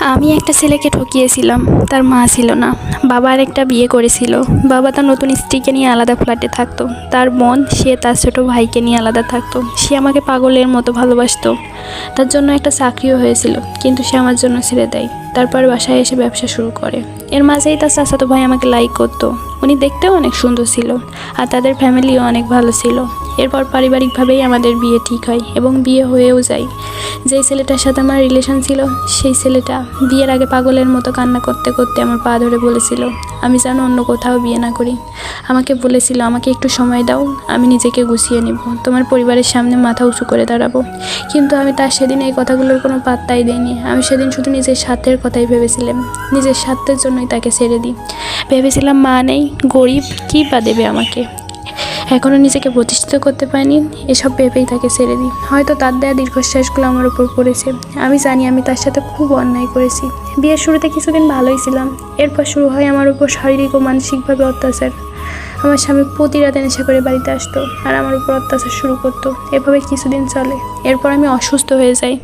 আমি একটা ছেলেকে ঠকিয়েছিলাম, তার মা ছিল না। বাবা আরেকটা বিয়ে করেছিল। বাবা তার নতুন স্ত্রীকে নিয়ে আলাদা ফ্ল্যাটে থাকতো। তার বোন, সে তার ছোট ভাইকে নিয়ে আলাদা থাকতো। সে আমাকে পাগলের মতো ভালোবাসতো। তার জন্য একটা চাকরিও হয়েছিল, কিন্তু সে আমার জন্য ছেড়ে দেয়। তারপর বাসায় এসে ব্যবসা শুরু করে। এর মাঝেই তার চাচাতো ভাই আমাকে লাইক করতো। উনি দেখতেও অনেক সুন্দর ছিল, আর তাদের ফ্যামিলিও অনেক ভালো ছিল। এরপর পারিবারিকভাবেই আমাদের বিয়ে ঠিক হয় এবং বিয়ে হয়েও যায়। যেই ছেলেটার সাথে আমার রিলেশন ছিল, সেই ছেলেটা বিয়ের আগে পাগলের মতো কান্না করতে করতে আমার পা ধরে বলেছিল আমি যেন অন্য কোথাও বিয়ে না করি। আমাকে বলেছিল, আমাকে একটু সময় দাও, আমি নিজেকে গুছিয়ে নিব, তোমার পরিবারের সামনে মাথা উঁচু করে দাঁড়াবো। কিন্তু আমি তার সেদিন এই কথাগুলোর কোনো পাত্তাই দিইনি। আমি সেদিন শুধু নিজের স্বার্থের কথাই ভেবেছিলাম। নিজের স্বার্থের জন্যই তাকে ছেড়ে দিই। ভেবেছিলাম মা নেই, গরিব, কী বা দেবে আমাকে। এখনও নিজেকে প্রতিষ্ঠিত করতে পারিনি, এসব ভেবেই তাকে ছেড়ে দিই। হয়তো তার দেয়া দীর্ঘশ্বাসগুলো আমার উপর পড়েছে। আমি জানি আমি তার সাথে খুব অন্যায় করেছি। বিয়ের শুরুতে কিছুদিন ভালোই ছিলাম। এরপর শুরু হয় আমার উপর শারীরিক ও মানসিকভাবে অত্যাচার। আমার স্বামী প্রতি রাতে নেশা করে বাড়িতে আসতো আর আমার উপর অত্যাচার শুরু করতো। এভাবে কিছুদিন চলে। এরপর আমি অসুস্থ হয়ে যাই।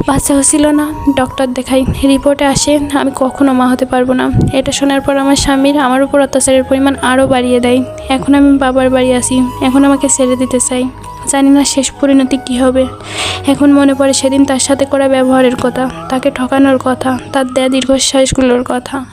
বাচ্চা হচ্ছিল না, ডক্টর দেখাই, রিপোর্টে আসে আমি কখনো মা হতে পারবো না। এটা শোনার পর আমার স্বামীর আমার উপর অত্যাচারের পরিমাণ আরও বাড়িয়ে দেয়। এখন আমি বাবার বাড়ি আসি, এখন আমাকে ছেড়ে দিতে চাই। জানি না শেষ পরিণতি কী হবে। এখন মনে পড়ে সেদিন তার সাথে করা ব্যবহারের কথা, তাকে ঠকানোর কথা, তার দেয়া দীর্ঘশ্বাসগুলোর কথা।